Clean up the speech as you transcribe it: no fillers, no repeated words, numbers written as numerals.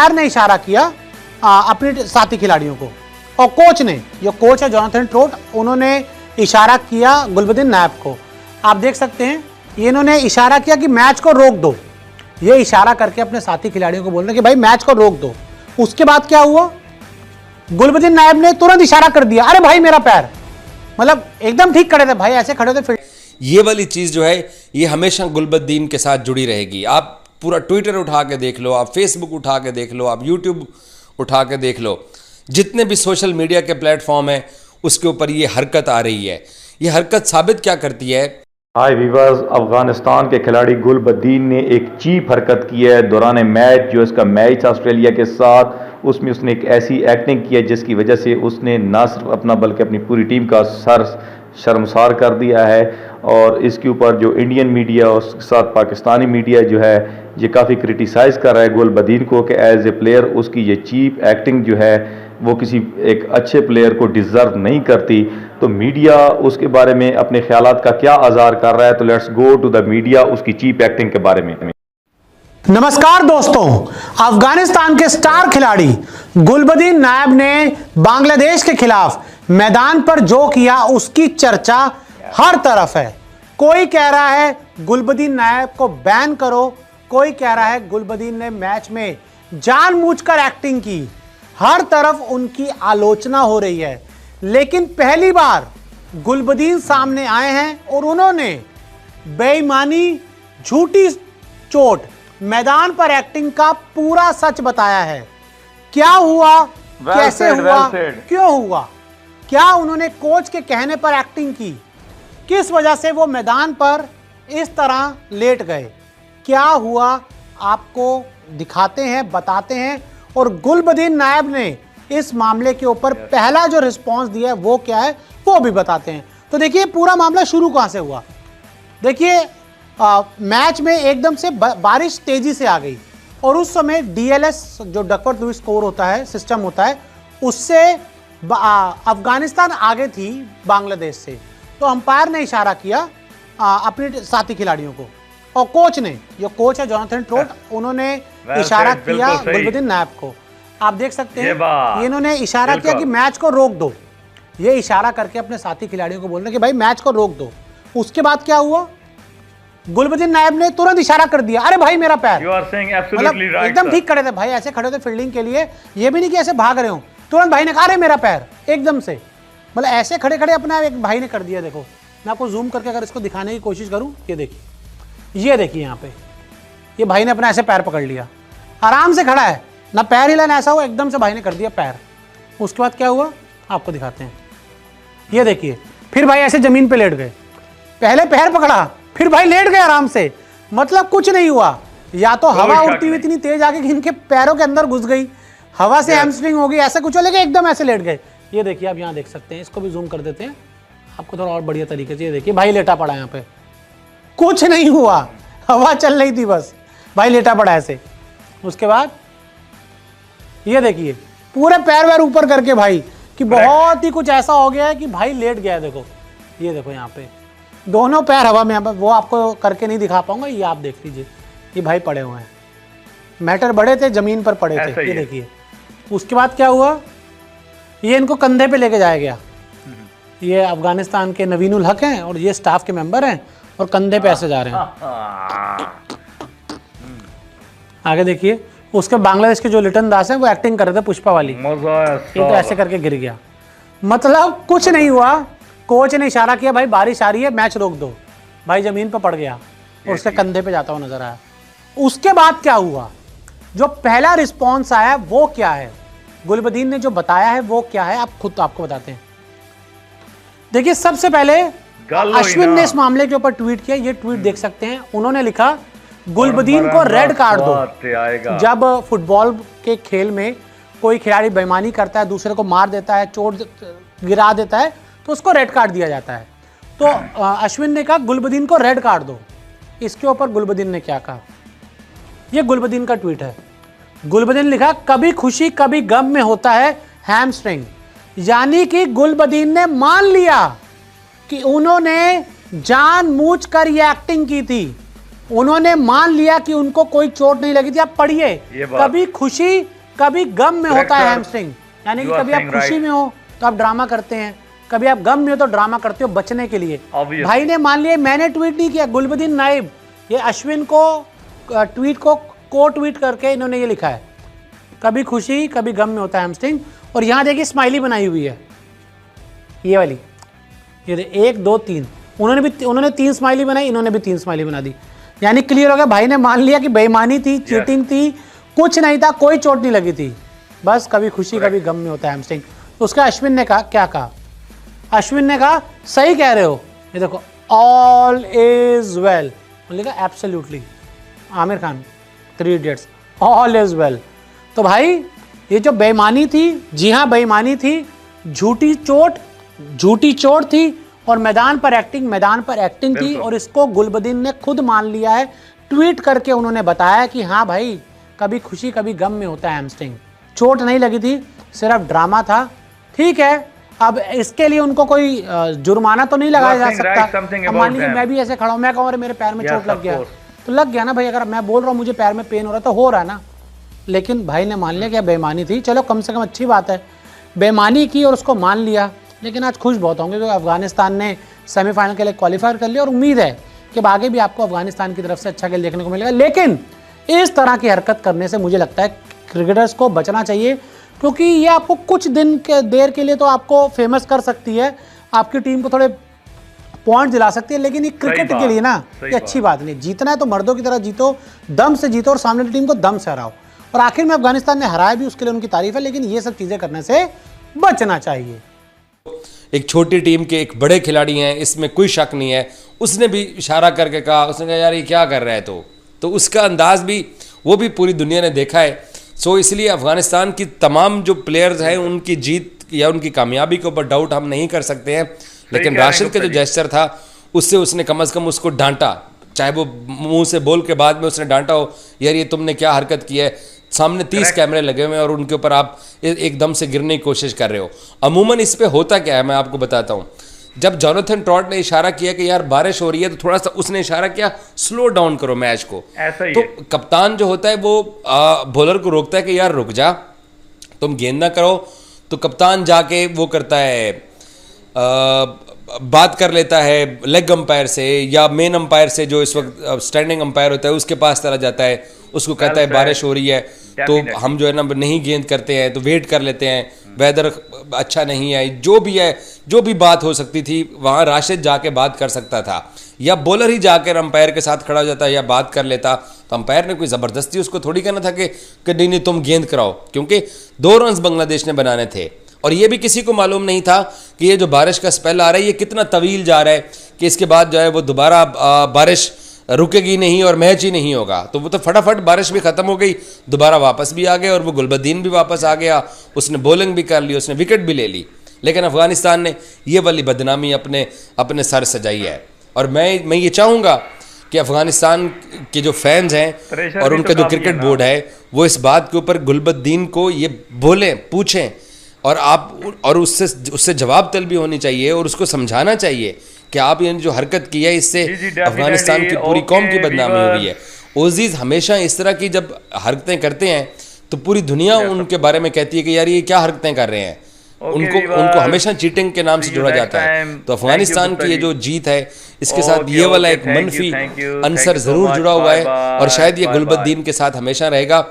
Umpire ने इशारा किया अपने साथी खिलाड़ियों को, और कोच ने, जो कोच है जोनाथन ट्रोट, उन्होंने इशारा किया गुलबदीन नायब को। आप देख सकते हैं ये इन्होंने इशारा किया कि मैच को रोक दो, ये इशारा करके अपने साथी खिलाड़ियों को बोल रहे कि भाई मैच को रोक दो। उसके बाद क्या हुआ, गुलबदीन नायब ने तुरंत इशारा कर दिया, अरे भाई मेरा पैर, मतलब एकदम ठीक खड़े थे भाई, ऐसे खड़े थे फिर। ये वाली चीज़ जो है ये हमेशा गुलबदीन के साथ जुड़ी रहेगी। आप पूरा ट्विटर उठा के देख लो, आप फेसबुक उठा के देख लो, आप यूट्यूब उठा के देख लो, जितने भी सोशल मीडिया के प्लेटफॉर्म हैं उसके ऊपर ये हरकत आ रही है। ये हरकत साबित क्या करती है? हाय वीवर्स, अफगानिस्तान के खिलाड़ी गुलबदीन ने एक चीप हरकत की है दौरान मैच, जो इसका मैच ऑस्ट्रेलिया के साथ, उसमें उसने एक ऐसी एक्टिंग की है जिसकी वजह से उसने ना सिर्फ अपना बल्कि अपनी पूरी टीम का सर शर्मसार कर दिया है। और इसके ऊपर जो इंडियन मीडिया और उसके साथ पाकिस्तानी मीडिया जो है ये काफ़ी क्रिटिसाइज़ कर रहा है गुलबदीन को कि एज ए प्लेयर उसकी ये चीप एक्टिंग जो है वो किसी एक अच्छे प्लेयर को डिज़र्व नहीं करती। तो मीडिया उसके बारे में अपने ख्यालात का क्या आज़ार कर रहा है, तो let's go to the media उसकी चीप एक्टिंग के बारे में। नमस्कार दोस्तों, अफगानिस्तान के स्टार खिलाड़ी गुलबदीन नायब ने बांग्लादेश के खिलाफ मैदान पर जो किया उसकी चर्चा हर तरफ है। कोई कह रहा है गुलबदीन नायब को बैन करो, कोई कह रहा है गुलबदीन ने मैच में जानबूझकर एक्टिंग की, हर तरफ उनकी आलोचना हो रही है। लेकिन पहली बार गुलबदीन सामने आए हैं और उन्होंने बेईमानी, झूठी चोट, मैदान पर एक्टिंग का पूरा सच बताया है। क्या हुआ, कैसे हुआ, क्यों हुआ, क्या उन्होंने कोच के कहने पर एक्टिंग की, किस वजह से वो मैदान पर इस तरह लेट गए, क्या हुआ, आपको दिखाते हैं, बताते हैं। और गुलबदीन नायब ने इस मामले के ऊपर पहला जो रिस्पांस दिया है वो क्या है वो भी बताते हैं। तो देखिए पूरा मामला शुरू कहां से हुआ। देखिए मैच में एकदम से बारिश तेजी से आ गई और उस समय डीएलएस जो डकवर्थ लुईस स्कोर होता है, सिस्टम होता है, उससे अफगानिस्तान आगे थी बांग्लादेश से। तो अंपायर ने इशारा किया अपने साथी खिलाड़ियों को, और कोच ने, जो कोच है जोनाथन ट्रोट, उन्होंने इशारा किया गुलबदीन नायब को। आप देख सकते हैं ये इन्होंने इशारा किया कि मैच को रोक दो, ये इशारा करके अपने साथी खिलाड़ियों को बोल रहे कि भाई मैच को रोक दो। उसके बाद क्या हुआ, गुलबदीन नायब ने तुरंत इशारा कर दिया, अरे भाई मेरा पैर, मतलब एकदम ठीक खड़े थे भाई, ऐसे खड़े थे फील्डिंग के लिए, ये भी नहीं कि ऐसे भाग रहे हो। तुरंत भाई ने कहा अरे मेरा पैर, एकदम से, मतलब ऐसे खड़े खड़े अपना एक भाई ने कर दिया। देखो मैं आपको जूम करके अगर इसको दिखाने की कोशिश करूं, ये देखिए यहाँ पे ये भाई ने अपना ऐसे पैर पकड़ लिया, आराम से खड़ा है, ना पैर हिला ना ऐसा हुआ, एकदम से भाई ने कर दिया पैर। उसके बाद क्या हुआ आपको दिखाते हैं, ये देखिए, फिर भाई ऐसे जमीन पे लेट गए, पहले पैर पकड़ा फिर भाई लेट गए आराम से, मतलब कुछ नहीं हुआ। या तो हवा उड़ती हुई इतनी तेज आके इनके पैरों के अंदर घुस गई, हवा से हैमस्ट्रिंग हो गई, ऐसा कुछ हो, लेकिन एकदम ऐसे लेट गए। ये देखिए आप यहाँ देख सकते हैं, इसको भी जूम कर देते हैं आपको थोड़ा और बढ़िया तरीके से। ये देखिए भाई लेटा पड़ा, यहाँ पे कुछ नहीं हुआ, हवा चल रही थी बस, भाई लेटा पड़ा ऐसे। उसके बाद ये देखिए पूरे पैर वैर ऊपर करके भाई, कि बहुत ही कुछ ऐसा हो गया है कि भाई लेट गया है। देखो ये देखो यहाँ पे दोनों पैर हवा में, यहाँ पर वो आपको करके नहीं दिखा पाऊंगा, ये आप देख लीजिए, ये भाई पड़े हुए हैं, मैटर बड़े थे, जमीन पर पड़े थे, ये देखिए। उसके बाद क्या हुआ, ये इनको कंधे पे लेके जाया गया, ये अफगानिस्तान के नवीनुल हक हैं और ये स्टाफ के मेंबर हैं, और कंधे पे ऐसे जा रहे हैं। आगे देखिए, उसके बांग्लादेश के जो लिटन दास है वो एक्टिंग कर रहे थे पुष्पा वाली, ये तो ऐसे करके गिर गया, मतलब कुछ नहीं हुआ। कोच ने इशारा किया भाई बारिश आ रही है, मैच रोक दो, भाई जमीन पर पड़ गया और उसके कंधे पे जाता हुआ नजर आया। उसके बाद क्या हुआ, जो पहला रिस्पॉन्स आया वो क्या है, गुलबदीन ने जो बताया है वो क्या है, आप खुद आपको बताते हैं। देखिए सबसे पहले अश्विन ने इस मामले के ऊपर ट्वीट किया, ये ट्वीट देख सकते हैं। उन्होंने लिखा गुलबदीन को रेड कार्ड दो। जब फुटबॉल के खेल में कोई खिलाड़ी बेईमानी करता है, दूसरे को मार देता है, चोट गिरा देता है, तो उसको रेड कार्ड दिया जाता है। तो अश्विन ने कहा गुलबदीन को रेड कार्ड दो। इसके ऊपर गुलबदीन ने क्या कहा, ये गुलबदीन का ट्वीट है। गुलबदीन लिखा कभी खुशी कभी गम में होता है हैमस्ट्रिंग, यानी कि गुलबदीन ने मान लिया कि उन्होंने जानबूझकर ये एक्टिंग की थी। उन्होंने मान लिया कि उनको कोई चोट नहीं लगी थी। आप पढ़िए, कभी खुशी कभी गम में होता है हैमस्ट्रिंग, यानी कि कभी आप खुशी में हो तो आप ड्रामा करते हैं, कभी आप गम में हो तो ड्रामा करते हो बचने के लिए। भाई ने मान लिया, मैंने ट्वीट नहीं किया, गुलबदीन नाइब, ये अश्विन को ट्वीट को ट्वीट करके इन्होंने ये लिखा है, कभी खुशी कभी गम में होता है हैमस्ट्रिंग। और यहाँ देखिए स्माइली बनाई हुई है, ये वाली, ये 1 2 3, उन्होंने 3 स्माइली बनाई, इन्होंने भी 3 स्माइली बना दी, यानी क्लियर हो गया। भाई ने मान लिया कि बेईमानी थी, चीटिंग थी, कुछ नहीं था, कोई चोट नहीं लगी थी, बस कभी खुशी कभी गम में होता है हैमस्ट्रिंग। तो उसका अश्विन ने कहा, क्या कहा? अश्विन ने कहा सही कह रहे हो, ये देखो ऑल इज वेल, लिखा absolutely, Aamir Khan 3 idiots, all is well. तो भाई ये जो बेईमानी थी, जी हाँ बेईमानी थी, झूठी चोट थी, और मैदान पर एक्टिंग थी, और इसको गुलबदीन ने खुद मान लिया है, ट्वीट करके उन्होंने बताया कि हाँ भाई कभी खुशी कभी गम में होता है हैमस्ट्रिंग, चोट नहीं लगी थी, सिर्फ ड्रामा था, ठीक है। अब इसके लिए उनको कोई जुर्माना तो नहीं लगाया जा सकता। अब मान लीजिए मैं भी ऐसे खड़ा हूँ, मैं कहूँ मेरे पैर में चोट लग गया, तो लग गया ना भाई, अगर मैं बोल रहा हूँ मुझे पैर में पेन हो रहा है तो हो रहा है ना, लेकिन भाई ने मान लिया कि बेईमानी थी, चलो कम से कम अच्छी बात है, बेईमानी की और उसको मान लिया। लेकिन आज खुश बहुत होंगे क्योंकि अफगानिस्तान ने सेमीफाइनल के लिए क्वालिफाई कर लिया, और उम्मीद है कि आगे भी आपको अफगानिस्तान की तरफ से अच्छा खेल देखने को मिलेगा। लेकिन इस तरह की हरकत करने से मुझे लगता है क्रिकेटर्स को बचना चाहिए, क्योंकि ये आपको कुछ दिन के देर के लिए तो आपको फेमस कर सकती है, आपकी टीम को थोड़े पॉइंट दिला सकती है, लेकिन ये क्रिकेट के लिए ना ये अच्छी बात नहीं। जीतना है तो मर्दों की तरह जीतो, दम से जीतो, और सामने की टीम को दम से हराओ। और आखिर में अफगानिस्तान ने हराया भी, उसके लिए उनकी तारीफ है, लेकिन ये सब चीज़ें करने से बचना चाहिए। एक छोटी टीम के एक बड़े खिलाड़ी हैं, इसमें कोई शक नहीं है। उसने भी इशारा करके कहा, उसने कहा यार ये क्या कर रहा है, तो उसका अंदाज भी वो भी पूरी दुनिया ने देखा है। सो इसलिए अफगानिस्तान की तमाम जो प्लेयर्स हैं उनकी जीत या उनकी कामयाबी के ऊपर डाउट हम नहीं कर सकते हैं, लेकिन राशिद का जो जेस्चर था उससे उसने कम से कम उसको डांटा, चाहे वो मुंह से बोल के बाद में उसने डांटा हो, यार ये तुमने क्या हरकत की है, सामने 30 कैमरे लगे हुए हैं और उनके ऊपर आप एकदम से गिरने की कोशिश कर रहे हो। अमूमन इस पे होता क्या है मैं आपको बताता हूँ, जब जोनाथन ट्रॉट ने इशारा किया कि यार बारिश हो रही है, तो थोड़ा सा उसने इशारा किया स्लो डाउन करो मैच को, तो कप्तान जो होता है वो बॉलर को रोकता है कि यार रुक जा, तुम गेंद ना करो, तो कप्तान जाके वो करता है, बात कर लेता है लेग अंपायर से या मेन अंपायर से, जो इस वक्त स्टैंडिंग अंपायर होता है उसके पास चला जाता है, उसको कहता है बारिश हो रही है तो हम जो है ना नहीं गेंद करते हैं, तो वेट कर लेते हैं, वेदर अच्छा नहीं है, जो भी बात हो सकती थी वहाँ राशिद जाके बात कर सकता था, या बॉलर ही जाकर अंपायर के साथ खड़ा हो जाता या बात कर लेता। तो अंपायर ने कोई ज़बरदस्ती उसको थोड़ी कहना था कि नहीं तुम गेंद कराओ, क्योंकि 2 रन बांग्लादेश ने बनाने थे, और ये भी किसी को मालूम नहीं था कि ये जो बारिश का स्पेल आ रहा है ये कितना तवील जा रहा है, कि इसके बाद जो है वो दोबारा बारिश रुकेगी नहीं और मैच ही नहीं होगा। तो वो तो फटाफट बारिश भी ख़त्म हो गई, दोबारा वापस भी आ गए, और वो गुलबदीन भी वापस आ गया, उसने बॉलिंग भी कर ली, उसने विकेट भी ले ली। लेकिन अफगानिस्तान ने ये वाली बदनामी अपने सर सजाई है, और मैं ये चाहूँगा कि अफगानिस्तान के जो फैंस हैं और उनका जो क्रिकेट बोर्ड है वो इस बात के ऊपर गुलबदीन को ये बोलें, पूछें, और उससे जवाब तलबी होनी चाहिए, और उसको समझाना चाहिए कि आप ये जो हरकत की है इससे अफगानिस्तान की पूरी कौम की बदनामी हो रही है। ओजीज हमेशा इस तरह की जब हरकतें करते हैं तो पूरी दुनिया उनके बारे में कहती है कि यार ये क्या हरकतें कर रहे हैं, उनको हमेशा चीटिंग के नाम से जोड़ा जाता है। तो अफगानिस्तान की ये जो जीत है इसके साथ ये वाला एक मनफी अंसर जरूर जुड़ा हुआ है, और शायद ये गुलबदीन के साथ हमेशा रहेगा।